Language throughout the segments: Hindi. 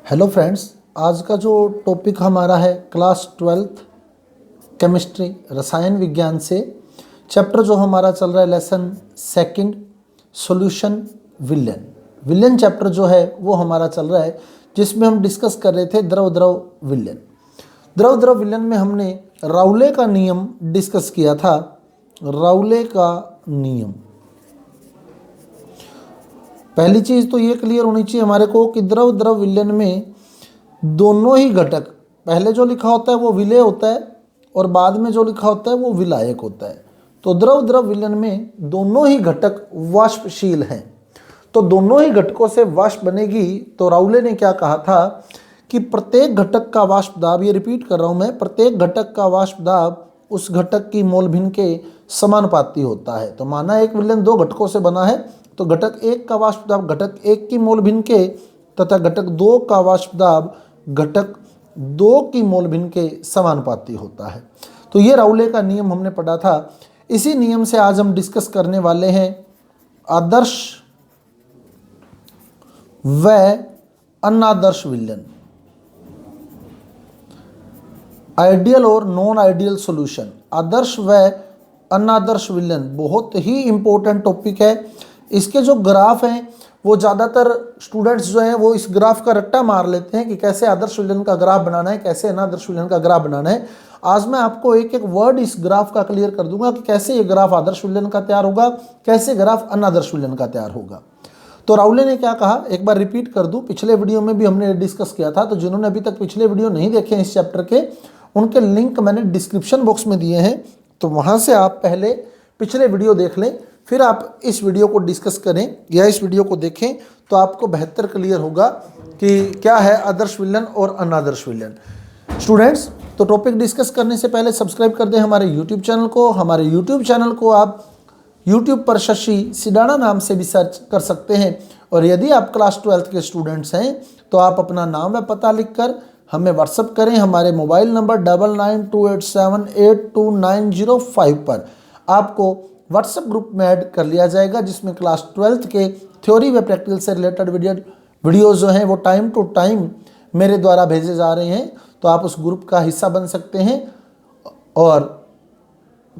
हेलो फ्रेंड्स, आज का जो टॉपिक हमारा है क्लास 12th केमिस्ट्री रसायन विज्ञान से चैप्टर जो हमारा चल रहा है lesson second solution villain chapter जो है वो हमारा चल रहा है, जिसमें हम डिस्कस कर रहे थे द्रव द्रव विलेन में हमने राउले का नियम डिस्कस किया था। राउले का नियम, पहली चीज़ तो ये क्लियर होनी चाहिए हमारे को कि द्रव द्रव विलयन में दोनों ही घटक, पहले जो लिखा होता है वो विलेय होता है और बाद में जो लिखा होता है वो विलायक होता है। तो द्रव द्रव विलयन में दोनों ही घटक वाष्पशील हैं, तो दोनों ही घटकों से वाष्प बनेगी। तो राउले ने क्या कहा था कि प्रत्येक घटक का वाष्प दाब, ये रिपीट कर रहा हूँ मैं, प्रत्येक घटक का वाष्प दाब उस घटक की मोल भिन्न के समानुपाती होता है। तो माना एक विलयन दो घटकों से बना है, तो घटक एक का वाष्प दाब घटक एक की मोल भिन्न के तथा घटक दो का वाष्प दाब घटक दो की मोल भिन्न के समानुपाती होता है। तो ये राउले का नियम हमने पढ़ा था। इसी नियम से आज हम डिस्कस करने वाले हैं आदर्श व अनादर्श विलयन, आइडियल और नॉन आइडियल सॉल्यूशन। आदर्श व अनादर्श विलयन बहुत ही इंपॉर्टेंट टॉपिक है। इसके जो ग्राफ हैं वो ज़्यादातर स्टूडेंट्स जो हैं वो इस ग्राफ का रट्टा मार लेते हैं कि कैसे आदर्श विलयन का ग्राफ बनाना है, कैसे अनादर्श विलयन का ग्राफ बनाना है। आज मैं आपको एक एक वर्ड इस ग्राफ का क्लियर कर दूंगा कि कैसे ये ग्राफ आदर्श विलयन का तैयार होगा, कैसे ग्राफ अनादर्श विलयन का तैयार होगा। तो राउले ने क्या कहा, एक बार रिपीट कर दूं, पिछले वीडियो में भी हमने डिस्कस किया था। तो जिन्होंने अभी तक पिछले वीडियो नहीं देखे हैं इस चैप्टर के, उनके लिंक मैंने डिस्क्रिप्शन बॉक्स में दिए हैं, तो वहाँ से आप पहले पिछले वीडियो देख लें, फिर आप इस वीडियो को डिस्कस करें या इस वीडियो को देखें, तो आपको बेहतर क्लियर होगा कि क्या है आदर्श विलयन और अनादर्श विलयन। स्टूडेंट्स, तो टॉपिक डिस्कस करने से पहले सब्सक्राइब कर दें हमारे यूट्यूब चैनल को। हमारे यूट्यूब चैनल को आप यूट्यूब पर शशि सिडाना नाम से भी सर्च कर सकते हैं। और यदि आप क्लास 12th के स्टूडेंट्स हैं तो आप अपना नाम व पता लिखकर हमें व्हाट्सअप करें। हमारे मोबाइल नंबर 9928782905 पर आपको व्हाट्सएप ग्रुप में ऐड कर लिया जाएगा, जिसमें क्लास 12th के थ्योरी व प्रैक्टिकल से रिलेटेड वीडियो जो हैं वो टाइम टू टाइम मेरे द्वारा भेजे जा रहे हैं। तो आप उस ग्रुप का हिस्सा बन सकते हैं और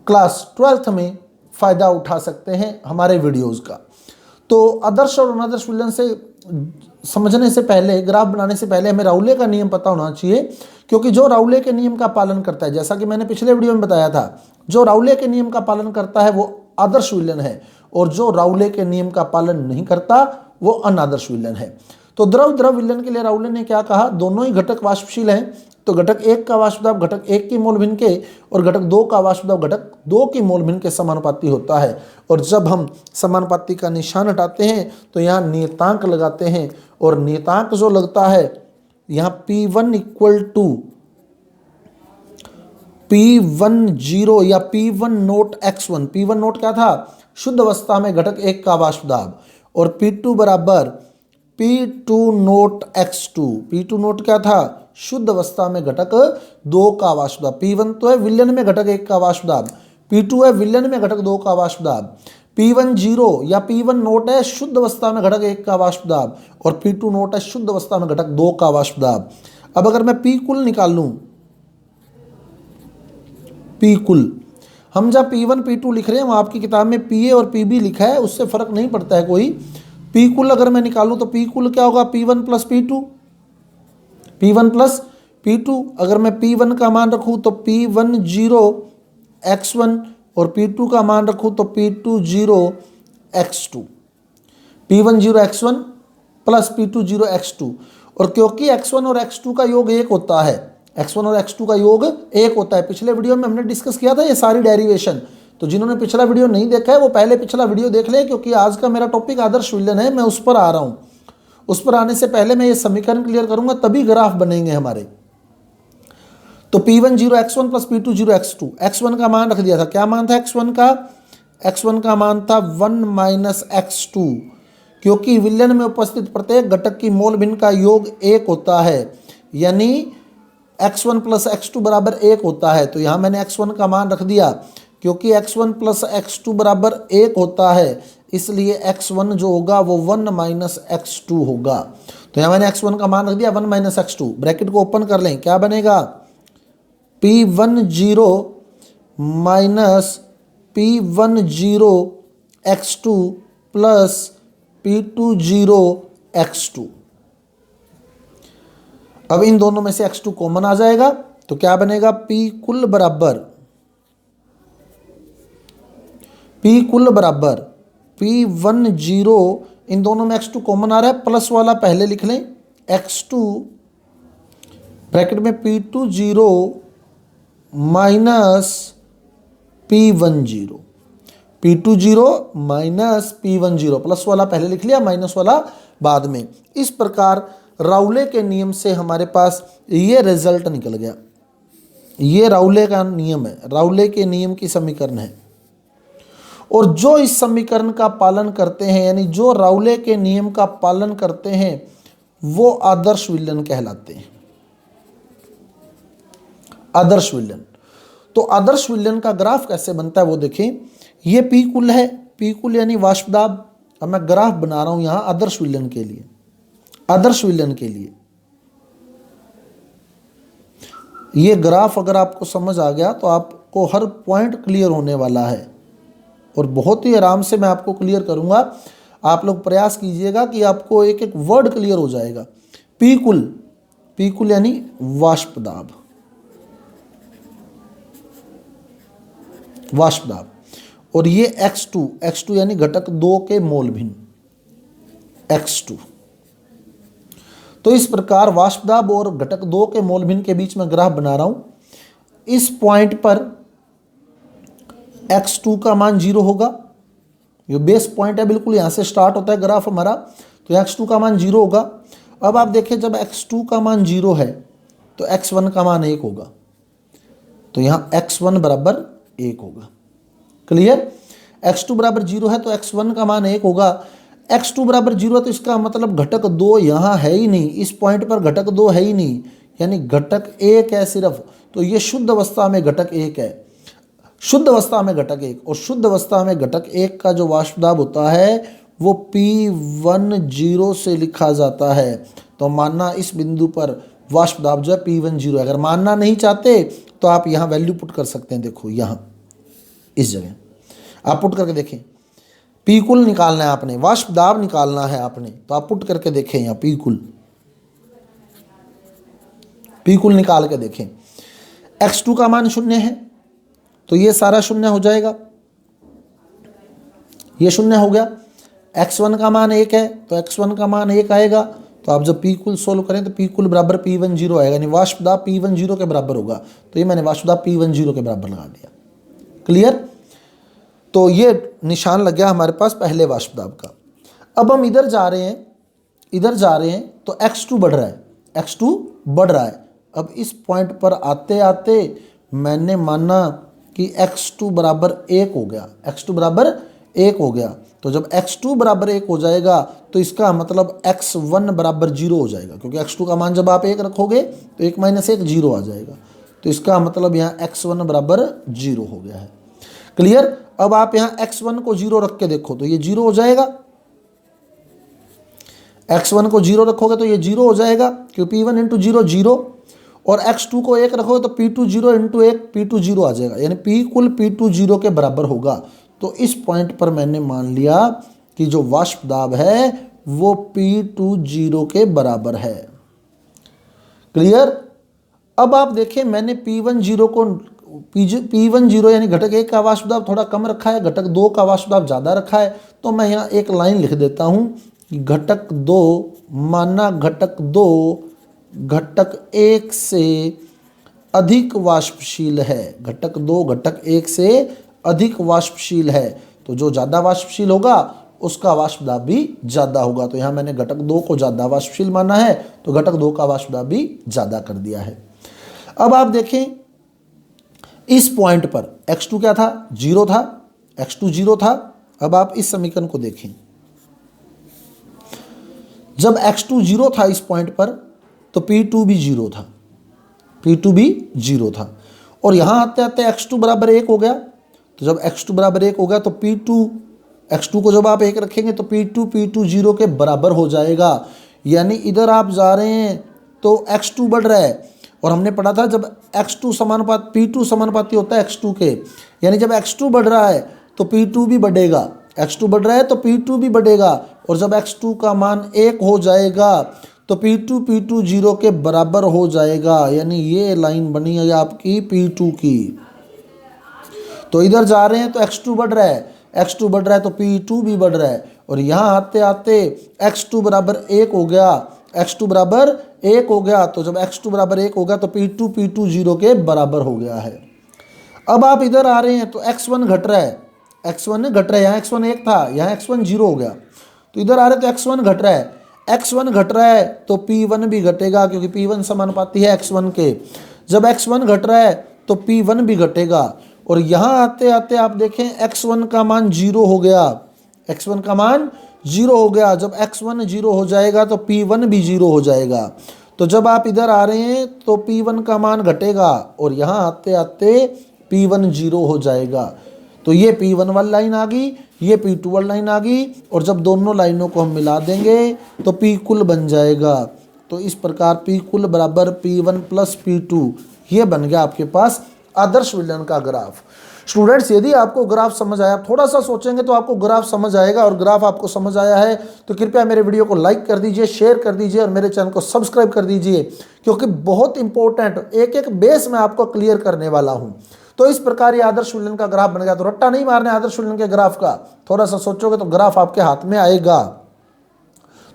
क्लास 12th में फ़ायदा उठा सकते हैं हमारे वीडियोज़ का। तो आदर्श और अनादर्श विलयन से समझने से पहले, ग्राफ बनाने से पहले हमें राउले का नियम पता होना चाहिए, क्योंकि जो राउले के नियम का पालन करता है, जैसा कि मैंने पिछले वीडियो में बताया था, जो राउले के नियम का पालन करता है वो आदर्श विलयन है और जो राउले के नियम का पालन नहीं करता वो अनादर्श विलयन है। तो द्रव द्रव विलयन के लिए राउले ने क्या कहा, दोनों ही घटक वाष्पशील हैं, तो घटक एक का वाष्प दाब घटक एक की मोल भिन्न के और घटक दो का वाष्प दाब घटक दो की मोल भिन्न के समानुपाती होता है। और जब हम समानुपाती का निशान हटाते हैं तो यहाँ नियतांक लगाते हैं, और नियतांक जो लगता है यहाँ P1 इक्वल टू P10 या P1 note x1। P1 note क्या था, शुद्ध अवस्था में घटक एक का वाष्प दाब, और P2 बराबर P2 note x2। P2 note क्या था, शुद्ध अवस्था में घटक दो का वाष्प दाब। P1 तो है विलयन में घटक एक का वाष्प दाब, P2 है विलयन में घटक दो का वाष्प दाब। P10 या P1 नोट है शुद्ध अवस्था में घटक एक का वाष्प दाब, और P2 नोट है शुद्ध अवस्था में घटक दो का वाष्प दाब। अब अगर मैं P कुल निकाल लूं, P कुल, हम जब P1 P2 लिख रहे हैं वहाँ आपकी किताब में PA और PB लिखा है, उससे फर्क नहीं पड़ता है कोई। P कुल अगर मैं निकालूं तो P कुल क्या होगा, P1 plus P2, P1 plus P2। अगर मैं P1 का मान रखूं तो P10 x1 और P2 का मान रखूं तो P20 x2। P10 x1 plus P20 x2। और क्योंकि x1 और x2 का योग एक होता है, x1 और x2 का योग एक होता है, पिछले वीडियो में हमने डिस्कस किया था ये सारी डेरिवेशन। तो जिन्होंने पिछला वीडियो नहीं देखा है वो पहले पिछला वीडियो देख ले, क्योंकि आज का मेरा टॉपिक आदर्श विलयन है, मैं उस पर आ रहा हूँ। उस पर आने से पहले मैं ये समीकरण क्लियर करूंगा, तभी ग्राफ बनेंगे हमारे। तो P10 x1 plus P20 x2, x1 का मान रख दिया था, क्या मान था x1 का, x1 का मान था 1 माइनस x2, क्योंकि विलयन में उपस्थित प्रत्येक घटक की मोल भिन्न का योग एक होता है, यानी x1 प्लस x2 बराबर एक होता है। तो यहाँ मैंने x1 का मान रख दिया, क्योंकि x1 प्लस x2 बराबर एक होता है, इसलिए x1 जो होगा वो 1 माइनस x2 होगा। तो यहाँ मैंने x1 का मान रख दिया 1 माइनस x2, ब्रैकेट को ओपन कर लें, क्या बनेगा P10 minus P10 x2 plus P20 x2। अब इन दोनों में से x2 कॉमन आ जाएगा तो क्या बनेगा P कुल बराबर P10, इन दोनों में x2 कॉमन आ रहा है, प्लस वाला पहले लिख लें x2 ब्रैकेट में P20 minus P10, P20 minus P10, plus वाला पहले लिख लिया, माइनस वाला बाद में। इस प्रकार राउले के नियम से हमारे पास ये रिजल्ट निकल गया। ये राउले का नियम है, राउले के नियम की समीकरण है। और जो इस समीकरण का पालन करते हैं, यानी जो राउले के नियम का पालन करते हैं, वो आदर्श विलयन कहलाते हैं। आदर्श विलयन। तो आदर्श विलयन का ग्राफ कैसे बनता है वो देखें। ये पी कुल है, पी कुल यानी वाष्प दाब। अब मैं ग्राफ बना रहा हूं यहां आदर्श विलयन के लिए। आदर्श विलयन के लिए ये ग्राफ अगर आपको समझ आ गया तो आपको हर पॉइंट क्लियर होने वाला है, और बहुत ही आराम से मैं आपको क्लियर करूंगा। आप लोग प्रयास कीजिएगा कि आपको एक एक वर्ड क्लियर हो जाएगा। पी कुल यानी वाष्प दाब, वाष्प दाब। और ये x2 यानी घटक 2 के मोल भिन्न x2। तो इस प्रकार वाष्प दाब और घटक 2 के मोल भिन्न के बीच में ग्राफ बना रहा हूं। इस पॉइंट पर x2 का मान 0 होगा, ये बेस पॉइंट है, बिल्कुल यहां से स्टार्ट होता है ग्राफ हमारा, तो x2 का मान 0 होगा। अब आप देखें जब x2 का मान 0 है तो x1 का मान 1 होगा, तो यहां x1 बराबर 1 होगा। क्लियर। x2 बराबर 0 है तो x1 का मान 1 होगा। x2 बराबर 0 है तो इसका मतलब घटक 2 यहाँ है ही नहीं, इस पॉइंट पर घटक 2 है ही नहीं, यानी घटक 1 है सिर्फ। तो ये शुद्ध अवस्था में घटक 1 है, शुद्ध अवस्था में घटक 1। और शुद्ध अवस्था में घटक 1 का जो वाष्प दाब होता है वो P10 से लिखा जाता है। तो मानना इस बिंदु पर वाष्प दाब जो है P10। अगर मानना नहीं चाहते तो आप यहाँ वैल्यू पुट कर सकते हैं। देखो यहाँ इस जगह आप पुट करके देखें, पी कुल निकालना है आपने, वाष्प दाब निकालना है आपने, तो आप पुट करके देखें यहाँ पी कुल निकाल के देखें। x2 का मान 0 है तो ये सारा 0 हो जाएगा, ये 0 हो गया। x1 का मान 1 है तो x1 का मान 1 आएगा। तो आप जब पी कुल सोल्व करें तो पी कुल बराबर P10 आएगा, यानी वाष्प दाब P10 के बराबर होगा। तो ये मैंने वाष्प दाब P10 के बराबर लगा दिया। क्लियर। तो ये निशान लग गया हमारे पास पहले वाष्प दाब का। अब हम इधर जा रहे हैं तो x2 बढ़ रहा है, x2 बढ़ रहा है। अब इस पॉइंट पर आते आते मैंने माना कि x2 बराबर 1 हो गया, x2 बराबर 1 हो गया। तो जब x2 बराबर 1 हो जाएगा तो इसका मतलब x1 बराबर 0 हो जाएगा, क्योंकि x2 का मान जब आप 1 रखोगे तो 1 माइनस 1 0 आ जाएगा। तो इसका मतलब यहाँ x1 बराबर 0 हो गया है। क्लियर। अब आप यहाँ x1 को 0 रख के देखो तो ये 0 हो जाएगा, x1 को 0 रखोगे तो ये 0 हो जाएगा, क्योंकि P1 इंटू 0 0, और x2 को 1 रखोगे तो P20 इंटू 1 P20 आ जाएगा, यानी P कुल P20 के बराबर होगा। तो इस पॉइंट पर मैंने मान लिया कि जो वाष्प दाब है वो P20 के बराबर है। क्लियर। अब आप देखें मैंने P10 यानी घटक 1 का वाष्प दाब थोड़ा कम रखा है, घटक 2 का वाष्प दाब ज़्यादा रखा है। तो मैं यहाँ एक लाइन लिख देता हूँ कि घटक 2 माना घटक 1 से अधिक वाष्पशील है, घटक 2 घटक 1 से अधिक वाष्पशील है। तो जो ज़्यादा वाष्पशील होगा उसका वाष्प दाब भी ज़्यादा होगा। तो यहाँ मैंने घटक 2 को ज़्यादा वाष्पशील माना है तो घटक 2 का वाष्प दाब भी ज़्यादा कर दिया है। अब आप देखें इस पॉइंट पर x2 क्या था, 0 था, x2 0 था। अब आप इस समीकरण को देखें, जब x2 0 था इस पॉइंट पर तो P2 भी 0 था, P2 भी 0 था। और यहाँ आते आते x2 बराबर 1 हो गया। तो जब x2 बराबर 1 हो गया तो x2 को जब आप 1 रखेंगे तो P2 0 के बराबर हो जाएगा, यानी इधर आप जा रहे हैं तो x2 बढ़ रहा है, और हमने पढ़ा था जब x2 समानुपात P2 समानुपाती होता है x2 के, यानी जब x2 बढ़ रहा है तो P2 भी बढ़ेगा, x2 बढ़ रहा है तो P2 भी बढ़ेगा, और जब x2 का मान 1 हो जाएगा तो P2 0 के बराबर हो जाएगा, यानी ये लाइन बनी है आपकी P2 की। तो इधर जा रहे हैं तो x2 बढ़ रहा है, x2 बढ़ रहा है तो P2 भी बढ़ रहा है, और यहाँ आते आते x2 बराबर 1 हो गया, x2 बराबर 1 हो गया, तो जब x2 बराबर 1 हो गया तो P2 0 के बराबर हो गया है। अब आप इधर आ रहे हैं तो x1 घट रहा है, x1 घट रहा है, यहाँ x1 1 था, यहाँ x1 0 हो गया, तो इधर आ रहे तो x1 घट रहा है, x1 घट रहा है तो P1 भी घटेगा, क्योंकि P1 समानुपाती है x1 के। जब x1 घट रहा है तो P1 भी घटेगा, और यहाँ आते आते आप देखें x1 का मान 0 हो गया, x1 का मान 0 हो गया। जब x1 0 हो जाएगा तो P1 भी 0 हो जाएगा, तो जब आप इधर आ रहे हैं तो P1 का मान घटेगा, और यहाँ आते आते P1 0 हो जाएगा। तो ये P1 वाली लाइन आ गई, ये P2 वाली लाइन आ गई, और जब दोनों लाइनों को हम मिला देंगे तो P कुल बन जाएगा। तो इस प्रकार P कुल बराबर P1 प्लस P2, ये बन गया आपके पास आदर्श विलयन का ग्राफ। स्टूडेंट्स, यदि आपको ग्राफ समझ आया, थोड़ा सा सोचेंगे तो आपको ग्राफ समझ आएगा, और ग्राफ आपको समझ आया है तो कृपया मेरे वीडियो को लाइक कर दीजिए, शेयर कर दीजिए, और मेरे चैनल को सब्सक्राइब कर दीजिए, क्योंकि बहुत इंपॉर्टेंट एक एक बेस मैं आपको क्लियर करने वाला हूं। तो इस प्रकार ये आदर्श विलयन का ग्राफ बन गया। तो रट्टा नहीं मारने आदर्श विलयन के ग्राफ का, थोड़ा सा सोचोगे तो ग्राफ आपके हाथ में आएगा।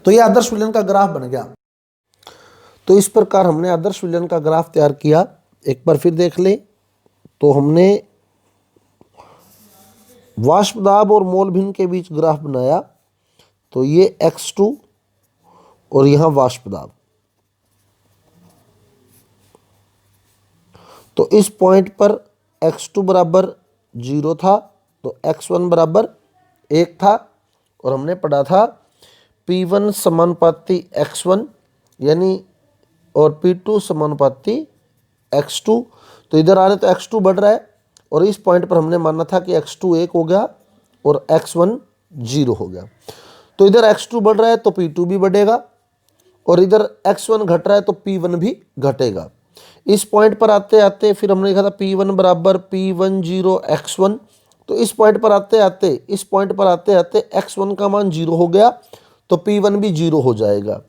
तो ये आदर्श विलयन का ग्राफ बन गया। तो इस प्रकार हमने आदर्श विलयन का ग्राफ तैयार किया। एक बार फिर देख लें तो हमने वाष्प दाब और मोल भिन्न के बीच ग्राफ बनाया, तो ये x2 और यहाँ वाष्प दाब। तो इस पॉइंट पर x2 बराबर 0 था, तो x1 बराबर 1 था, और हमने पढ़ा था P1 समानुपाती x1 यानी, और P2 समानुपाती x2। तो इधर आ रहे तो x2 बढ़ रहा है, और इस पॉइंट पर हमने माना था कि x2 1 हो गया और x1 0 हो गया। तो इधर x2 बढ़ रहा है तो P2 भी बढ़ेगा, और इधर x1 घट रहा है तो P1 भी घटेगा। इस पॉइंट पर आते आते फिर हमने लिखा था P1 बराबर P1 0 x1। तो इस पॉइंट पर आते आते x1 का मान 0 हो गया, तो P1 भी 0 हो जाएगा,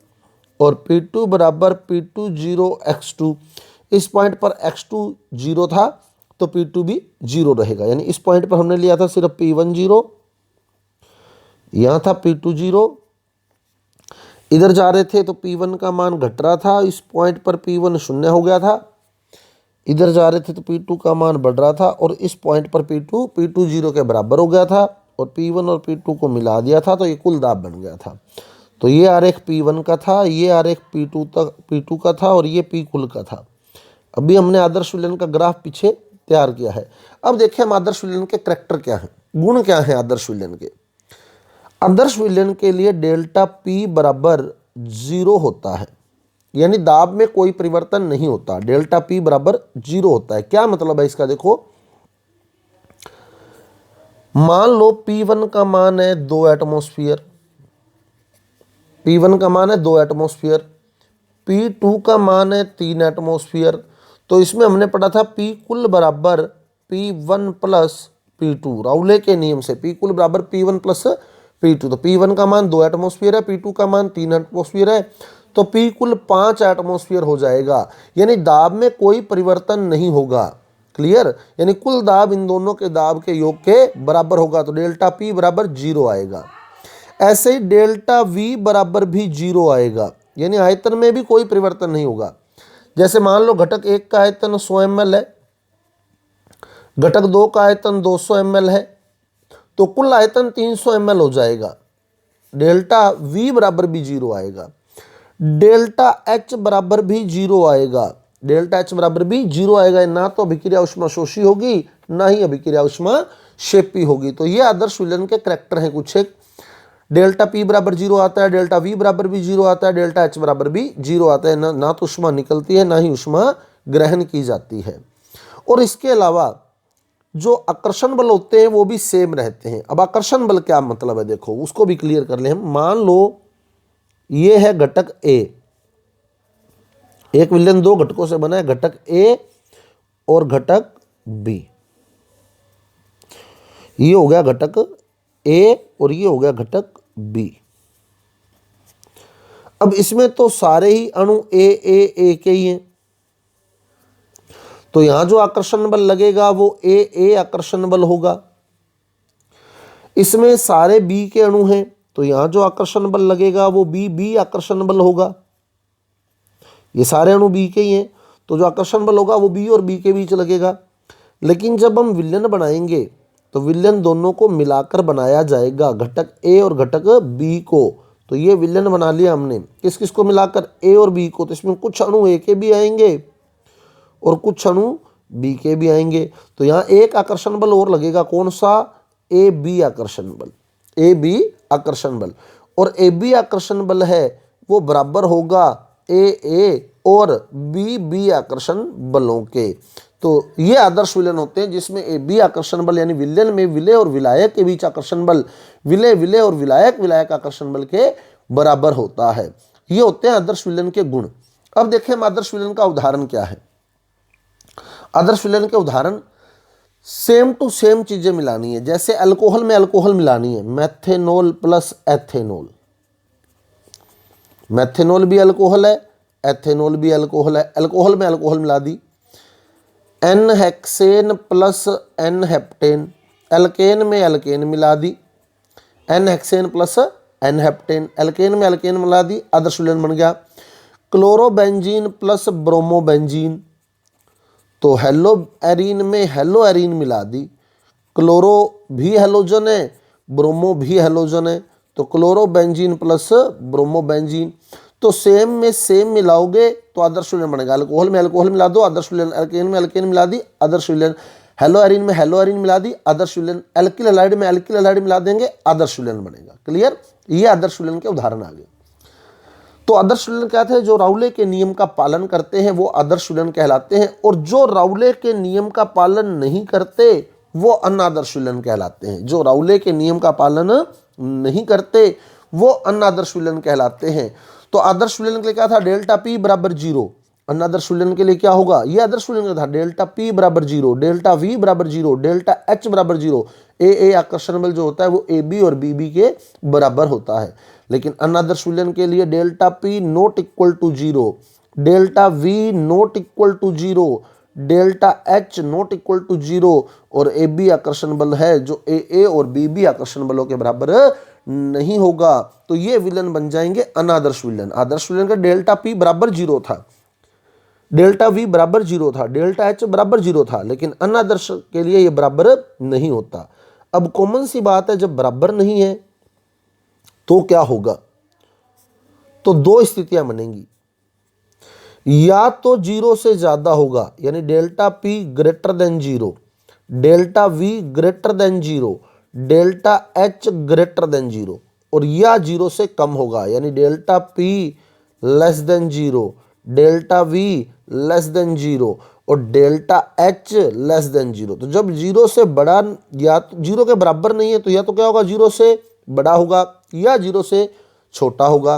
और P2 बराबर P2 0 x2। इस पॉइंट पर x2 0 था तो P2 भी 0 रहेगा, यानी इस पॉइंट पर हमने लिया था सिर्फ P1 0, यहाँ था P2 0। इधर जा रहे थे तो P1 का मान घट रहा था, इस पॉइंट पर P1 0 हो गया था। इधर जा रहे थे तो P2 का मान बढ़ रहा था, और इस पॉइंट पर P2 0 के बराबर हो गया था, और P1 और P2 को मिला दिया था, तो ये कुल दाब बन गया था। तो ये आरेख P1 का था, ये आरेख P2 का था, और ये P कुल का था। अभी हमने आदर्श विलयन का ग्राफ पीछे तैयार किया है। अब देखिए हम आदर्श विलयन के करैक्टर क्या हैं, गुण क्या हैं आदर्श विलयन के। आदर्श विलयन के लिए डेल्टा P बराबर 0 होता है, यानी दाब में कोई परिवर्तन नहीं होता। डेल्टा P बराबर 0 होता है। क्या मतलब है इसका, देखो मान लो P1 का मान है 2 एटमॉस्फेयर, P1 का मान है 2 एटमॉस्फेयर, P2 का मान है 3 एटमॉस्फेयर। तो इसमें हमने पढ़ा था P कुल बराबर P1 प्लस P2, राउले के नियम से P कुल बराबर P1 प्लस P2। तो P1 का मान 2 एटमॉस्फेयर है, P2 का मान 3 एटमॉस्फेयर है, तो P कुल 5 एटमॉस्फेयर हो जाएगा, यानी दाब में कोई परिवर्तन नहीं होगा। क्लियर, यानी कुल दाब इन दोनों के दाब के योग के बराबर होगा, तो डेल्टा P बराबर 0 आएगा। ऐसे ही डेल्टा V बराबर भी 0 आएगा, यानी आयतन में भी कोई परिवर्तन नहीं होगा। जैसे मान लो घटक 1 का आयतन 100 ml है, घटक 2 का आयतन 200 ml है, तो कुल आयतन 300 ml हो जाएगा। डेल्टा V बराबर भी 0 आएगा, डेल्टा H बराबर भी 0 आएगा, डेल्टा H बराबर भी 0 आएगा। ना तो अभिक्रिया ऊष्माशोषी होगी, ना ही अभिक्रिया ऊष्माक्षेपी होगी। तो ये आदर्श विलयन के करैक्टर हैं कुछ एक। डेल्टा P बराबर 0 आता है, डेल्टा V बराबर भी 0 आता है, डेल्टा H बराबर भी 0 आता है। ना तो ऊष्मा निकलती है, ना ही ऊष्मा ग्रहण की जाती है। और इसके अलावा जो आकर्षण बल होते हैं वो भी सेम रहते हैं। अब आकर्षण बल क्या मतलब है, देखो उसको भी क्लियर कर ले हम। मान लो ये है घटक ए। एक विलयन दो घटकों से बना है, घटक ए और घटक बी। ये हो गया घटक ए और ये हो गया घटक बी। अब इसमें तो सारे ही अणु ए के ही हैं, तो यहां जो आकर्षण बल लगेगा वो ए आकर्षण बल होगा। इसमें सारे बी के अणु हैं, तो यहां जो आकर्षण बल लगेगा वो बी आकर्षण बल होगा। ये सारे अणु बी के ही हैं, तो जो आकर्षण बल होगा वो बी और बी के बीच लगेगा। लेकिन जब हम विलयन बनाएंगे तो विलयन दोनों को मिलाकर बनाया जाएगा, घटक ए और घटक बी को। तो ये विलयन बना लिया हमने, किस किस को मिलाकर, ए और बी को। तो इसमें कुछ अणु ए के भी आएंगे और कुछ अणु बी के भी आएंगे। तो यहाँ एक आकर्षण बल और लगेगा, कौन सा, ए बी आकर्षण बल, ए बी आकर्षण बल। और ए बी आकर्षण बल है वो बराबर होगा ए और बी आकर्षण बलों के। तो ये आदर्श विलयन होते हैं जिसमें ए बी आकर्षण बल यानी विलयन में विलय और विलायक के बीच आकर्षण बल विलय और विलायक आकर्षण बल के बराबर होता है। ये होते हैं आदर्श विलयन के गुण। अब देखें हम आदर्श विलयन का उदाहरण क्या है। आदर्श विलयन के उदाहरण, सेम टू सेम चीजें मिलानी है। जैसे अल्कोहल में अल्कोहल मिलानी है, मेथेनॉल प्लस एथेनॉल। मेथेनॉल भी अल्कोहल है, एथेनॉल भी अल्कोहल है, अल्कोहल में अल्कोहल मिला दी। N hexane plus n heptane, alkane में एल्केन मिला दी। N hexane plus n heptane, alkane में एल्केन मिला दी, आदर्श विलयन बन गया। क्लोरोबेंजीन प्लस ब्रोमोबेंजीन, तो हेलो एरीन में हेलो एरीन मिला दी। क्लोरो भी हेलोजन है, ब्रोमो भी हेलोजन है, तो क्लोरोबेंजीन प्लस ब्रोमोबेंजीन। तो सेम में सेम मिलाओगे तो आदर्श विलयन बनेगा। अल्कोहल में अल्कोहल मिला दो, आदर्श विलयन। एल्केन में एल्केन मिला दी, आदर्श विलयन। हेलो एरीन में हेलो एरीन मिला दी, आदर्श विलयन। एल्किल हैलाइड में एल्किल हैलाइड मिला देंगे, आदर्श विलयन बनेगा। क्लियर, ये आदर्श विलयन के उदाहरण आ गए। तो आदर्श विलयन क्या थे, जो राउले के नियम का पालन करते हैं वो आदर्श विलयन कहलाते हैं, और जो राउले के नियम का पालन नहीं करते वो अनादर्श विलयन कहलाते हैं। जो राउले के नियम का पालन नहीं करते वो अनादर्श विलयन कहलाते हैं। तो आदर्श विलयन के लिए क्या था, डेल्टा पी बराबर 0। अनादर्श विलयन के लिए क्या होगा, ये आदर्श विलयन का था, डेल्टा पी बराबर 0, डेल्टा वी बराबर 0, डेल्टा एच बराबर 0। ए आकर्षण बल जो होता है वो ए बी और बी बी के बराबर होता है। लेकिन अनादर्श विलयन के लिए delta P not equal to 0, delta V not equal to 0, delta H not equal to 0, और ए बी आकर्षण बल है जो ए और बी बी आकर्षण बलों के बराबर नहीं होगा। तो ये विलयन बन जाएंगे अनादर्श विलयन। आदर्श विलयन का डेल्टा पी बराबर 0 था, डेल्टा वी बराबर 0 था, डेल्टा एच बराबर 0 था, लेकिन अनादर्श के लिए ये बराबर नहीं होता। अब कॉमन सी बात है, जब बराबर नहीं है तो क्या होगा, तो दो स्थितियां बनेंगी। या तो 0 से ज्यादा होगा यानी delta P greater than 0, delta V greater than 0, delta H greater than 0, और या 0 से कम होगा यानी delta P less than 0, delta we less than 0 और डेल्टा एच लेस देन 0। तो जब 0 से बड़ा या तो 0 के बराबर नहीं है तो या तो क्या होगा, 0 से बड़ा होगा या 0 से छोटा होगा।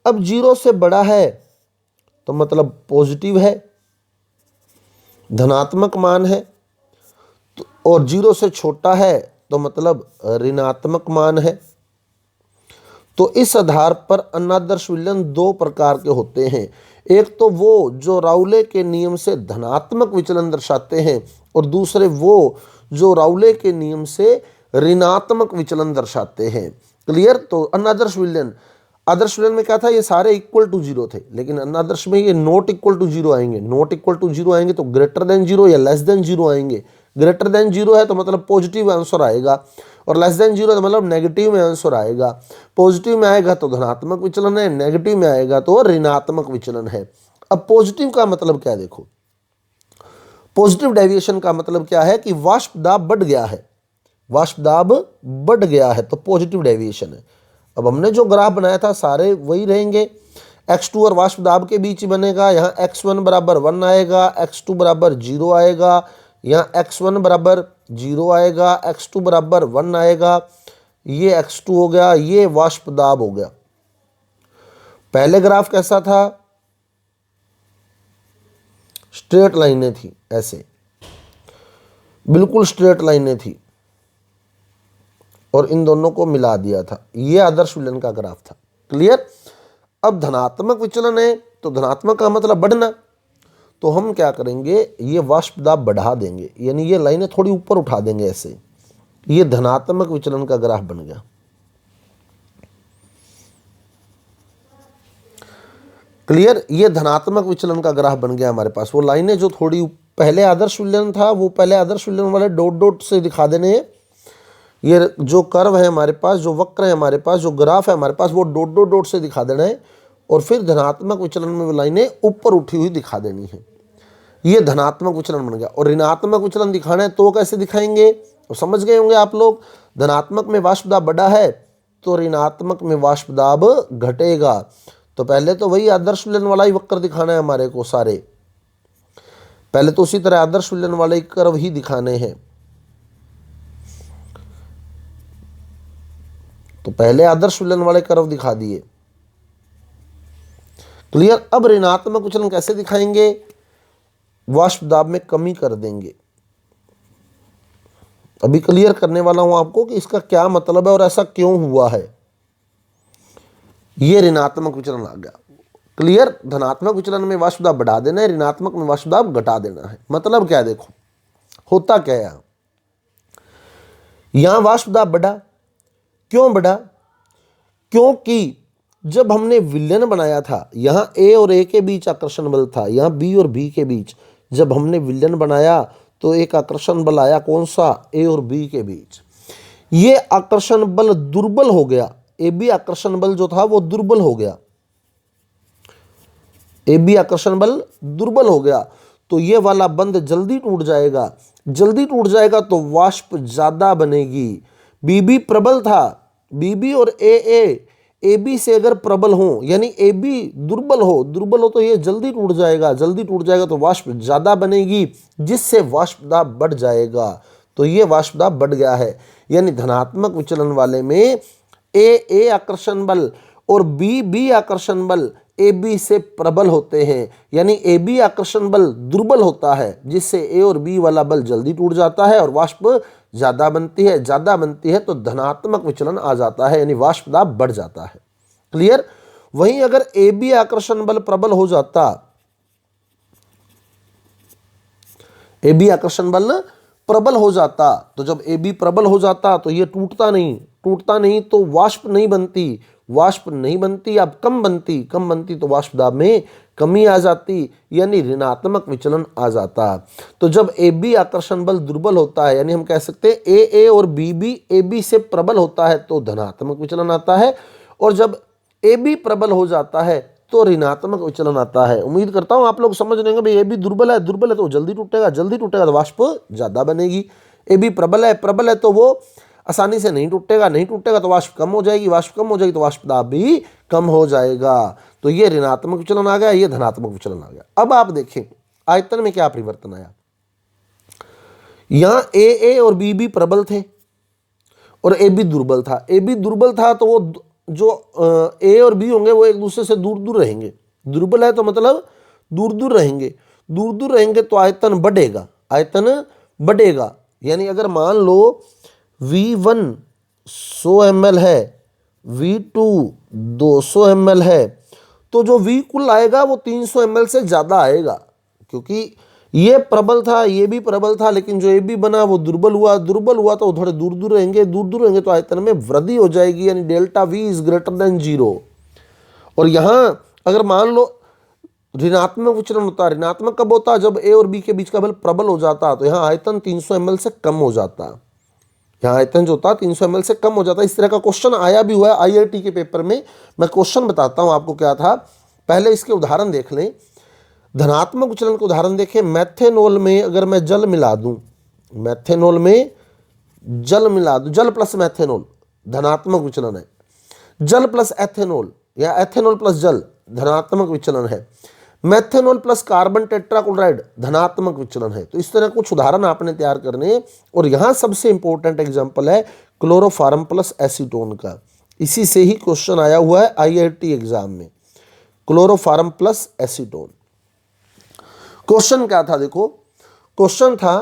अब 0 से बड़ा है तो मतलब पॉजिटिव है, धनात्मक मान है, और 0 से छोटा है तो मतलब ऋणात्मक मान है। तो इस आधार पर अनादर्श विलयन दो प्रकार के होते हैं। एक तो वो जो राउले के नियम से धनात्मक विचलन दर्शाते हैं, और दूसरे वो जो राउले के नियम से ऋणात्मक विचलन दर्शाते हैं। क्लियर। तो अनादर्श विलयन, आदर्श विलयन में क्या था, ये सारे इक्वल टू 0 थे, लेकिन अनादर्श में ये नॉट इक्वल टू 0 आएंगे। नॉट इक्वल टू 0 आएंगे तो ग्रेटर देन 0 या लेस देन 0 आएंगे। ग्रेटर देन 0 है तो मतलब पॉजिटिव आंसर आएगा, और लेस देन 0 तो मतलब नेगेटिव में आंसर आएगा। पॉजिटिव में आएगा तो धनात्मक विचलन है, नेगेटिव में आएगा तो ऋणात्मक विचलन है। अब पॉजिटिव का मतलब क्या, देखो पॉजिटिव डेविएशन का मतलब क्या है कि वाष्प दाब बढ़ गया है, वाष्प दाब बढ़ गया है तो पॉजिटिव डेविएशन है। अब हमने जो ग्राफ बनाया था सारे वही रहेंगे, x2 और वाष्प दाब के बीच बनेगा। यहाँ x1 बराबर 1 आएगा, x2 बराबर 0 आएगा, यहाँ x1 बराबर 0 आएगा, x2 बराबर 1 आएगा, ये x2 हो गया, ये वाष्प दाब हो गया। पहले ग्राफ कैसा था, स्ट्रेट लाइनें थी, ऐसे बिल्कुल स्ट्रेट लाइनें थी, और इन दोनों को मिला दिया था, ये आदर्श विचलन का ग्राफ था। क्लियर। अब धनात्मक विचलन है तो धनात्मक का मतलब बढ़ना, तो हम क्या करेंगे, ये वाष्प दाब बढ़ा देंगे, यानी ये लाइनें थोड़ी ऊपर उठा देंगे ऐसे, ये धनात्मक विचलन का ग्राफ बन गया। क्लियर। ये धनात्मक विचलन का ग्राफ बन गया हमारे पास। वो लाइनें जो थोड़ी पहले आदर्श विचलन था, वो पहले आदर्श विचलन वाले डॉट डॉट से दिखा देने हैं। ये जो कर्व है हमारे पास, जो वक्र है हमारे पास, जो ग्राफ है हमारे पास, वो डॉट डॉट डॉट से दिखा देना है, और फिर धनात्मक विचलन में वो लाइनें ऊपर उठी हुई दिखा देनी है। ये धनात्मक विचलन बन गया। और ऋणात्मक विचलन दिखाना है तो कैसे दिखाएंगे, तो समझ गए होंगे आप लोग। धनात्मक में वाष्प दाब बढ़ा है तो ऋणात्मक में वाष्प दाब घटेगा। तो पहले तो वही आदर्श विचलन वाला ही वक्र दिखाना है हमारे को सारे, पहले तो उसी तरह आदर्श विचलन वाले कर्व ही दिखाने हैं। तो पहले आदर्श विचलन वाले कर्व दिखा दिए। क्लियर। अब ऋणात्मक विचलन कैसे दिखाएंगे, वाष्प दाब में कमी कर देंगे। अभी क्लियर करने वाला हूं आपको कि इसका क्या मतलब है और ऐसा क्यों हुआ है। ये ऋणात्मक विचलन आ गया। क्लियर। धनात्मक विचलन में वाष्प दाब बढ़ा देना है, ऋणात्मक में वाष्प दाब घटा देना है। मतलब क्या है, देखो होता क्या है, यहां वाष्प दाब बढ़ा, क्यों बढ़ा, क्योंकि जब हमने विलयन बनाया था, यहां ए और ए के बीच आकर्षण बल था, यहां बी और बी के बीच, जब हमने विलयन बनाया तो एक आकर्षण बल आया, कौन सा, ए और बी के बीच। ये आकर्षण बल दुर्बल हो गया, ए बी आकर्षण बल जो था वो दुर्बल हो गया, ए बी आकर्षण बल दुर्बल हो गया, तो ये वाला बंध जल्दी टूट जाएगा। जल्दी टूट जाएगा तो वाष्प ज्यादा बनेगी। बीबी प्रबल था, बीबी और ए बी से अगर प्रबल हो, यानी ए बी दुर्बल हो तो ये जल्दी टूट जाएगा। जल्दी टूट जाएगा तो वाष्प ज्यादा बनेगी, जिससे वाष्प दाब बढ़ जाएगा। तो ये वाष्प दाब बढ़ गया है। यानी धनात्मक विचलन वाले में ए आकर्षण बल और बी आकर्षण बल ए बी से प्रबल होते हैं, यानी ए बी आकर्षण बल दुर्बल होता है, जिससे ए और बी वाला बल जल्दी टूट जाता है और वाष्प ज्यादा बनती है। ज्यादा बनती है तो धनात्मक विचलन आ जाता है, यानी वाष्प दाब बढ़ जाता है। क्लियर। वहीं अगर ए बी आकर्षण बल प्रबल हो जाता, ए बी आकर्षण बल प्रबल हो जाता, तो जब ए बी प्रबल हो जाता तो ये टूटता नहीं तो वाष्प नहीं बनती, अब कम बनती तो वाष्प दाब में कमी आ जाती, यानी ऋणात्मक विचलन आ जाता। तो जब ए बी आकर्षण बल दुर्बल होता है, यानी हम कह सकते हैं ए और बी ए बी से प्रबल होता है तो धनात्मक विचलन आता है, और जब ए बी प्रबल हो जाता है तो ऋणात्मक विचलन आता है। उम्मीद करता हूं आप लोग समझ लेंगे भाई, ए बी दुर्बल है तो जल्दी टूटेगा तो वाष्प ज्यादा बनेगी। ए बी प्रबल है तो वो आसानी से नहीं टूटेगा तो वाष्प कम हो जाएगी तो वाष्प दाब भी कम हो जाएगा। तो ये ऋणात्मक विचलन आ गया, ये धनात्मक विचलन आ गया। अब आप देखें आयतन में क्या परिवर्तन आया। यहां ए और बी प्रबल थे और ए बी दुर्बल था तो वो जो ए और बी होंगे वो एक दूसरे से दूर दूर रहेंगे। दुर्बल है तो मतलब दूर दूर रहेंगे तो आयतन बढ़ेगा। यानी अगर मान लो V1 100 ml है, V2 200 ml है, तो जो V कुल आएगा वो 300 ml से ज़्यादा आएगा, क्योंकि ये प्रबल था, ये भी प्रबल था, लेकिन जो ए बी बना वो दुर्बल हुआ तो थोड़े दूर दूर रहेंगे तो आयतन में वृद्धि हो जाएगी, यानी delta V is greater than 0। और यहाँ अगर मान लो ऋणात्मक विचलन होता, ऋणात्मक कब होता, जब ए और बी के बीच का बल प्रबल हो जाता, तो यहाँ आयतन 300 ml से कम हो जाता। यहाँ आयतन जो होता 300 ml से कम हो जाता। इस तरह का क्वेश्चन आया भी हुआ है IIT के पेपर में। मैं क्वेश्चन बताता हूँ आपको क्या था, पहले इसके उदाहरण देख लें। धनात्मक विचलन के उदाहरण देखें। मैथेनॉल में अगर मैं जल मिला दूं, जल प्लस मैथेनॉल धनात्मक विचलन है। जल प्लस एथेनॉल या एथेनॉल प्लस जल धनात्मक विचलन है। मैथेनॉल प्लस कार्बन टेट्राक्लोराइड धनात्मक विचलन है। तो इस तरह कुछ उदाहरण आपने तैयार करने। और यहां सबसे इंपॉर्टेंट एग्जांपल है क्लोरोफॉर्म प्लस एसीटोन का। इसी से ही क्वेश्चन आया हुआ है IIT एग्जाम में। Chloroform plus acetone. क्वेश्चन क्या था, देखो क्वेश्चन था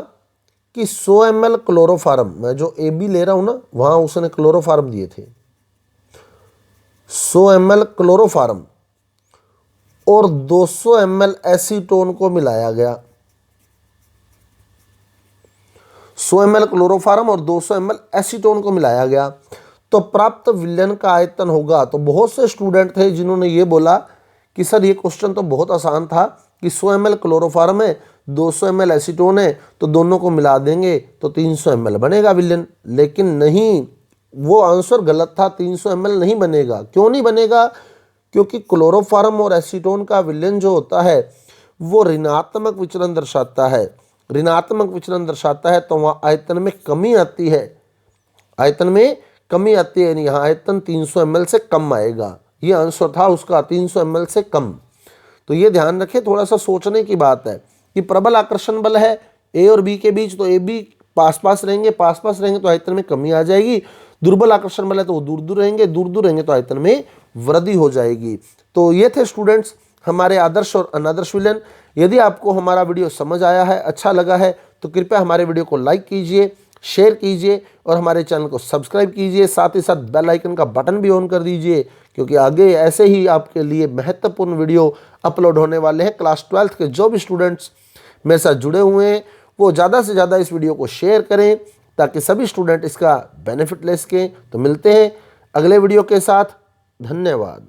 कि 100 ml क्लोरोफार्म, मैं जो ए बी ले रहा हूं ना वहां उसने क्लोरोफार्म दिए थे, 100 ml क्लोरोफार्म और 200 ml एसीटोन को मिलाया गया। 100 ml क्लोरोफार्म और 200 ml एसीटोन को मिलाया गया तो प्राप्त विलयन का आयतन होगा। तो बहुत से स्टूडेंट थे जिन्होंने ये बोला कि सर ये क्वेश्चन तो बहुत आसान था कि 100 ml क्लोरोफार्म है, 200 ml एसीटोन है, तो दोनों को मिला देंगे तो 300 ml बनेगा विलयन। लेकिन नहीं, वो आंसर गलत था, 300 ml नहीं बनेगा। क्यों नहीं बनेगा? क्योंकि क्लोरोफार्म और एसीटोन का विलयन जो होता है वो ऋणात्मक विचलन दर्शाता है। ऋणात्मक विचलन दर्शाता है तो वहाँ आयतन में कमी आती है, आयतन में कमी आती है, यानी यहाँ आयतन 300 ml से कम आएगा। ये आंसर था उसका, 300 ml से कम। तो ये ध्यान रखें, थोड़ा सा सोचने की बात है कि प्रबल आकर्षण बल है ए और बी के बीच, तो ए बी पास पास रहेंगे तो आयतन में कमी आ जाएगी। दुर्बल आकर्षण बल है तो वो दूर दूर रहेंगे तो आयतन में वृद्धि हो जाएगी। तो ये थे स्टूडेंट्स हमारे आदर्श और अनादर्श विलयन। यदि आपको हमारा वीडियो समझ आया है, अच्छा लगा है, तो कृपया हमारे वीडियो को लाइक कीजिए, शेयर कीजिए और हमारे चैनल को सब्सक्राइब कीजिए। साथ ही साथ बेल आइकन का बटन भी ऑन कर दीजिए, क्योंकि आगे ऐसे ही आपके लिए महत्वपूर्ण वीडियो अपलोड होने वाले हैं। क्लास 12th के जो भी स्टूडेंट्स मेरे साथ जुड़े हुए हैं वो ज़्यादा से ज़्यादा इस वीडियो को शेयर करें ताकि सभी स्टूडेंट इसका बेनिफिट ले सकें। तो मिलते हैं अगले वीडियो के साथ। धन्यवाद।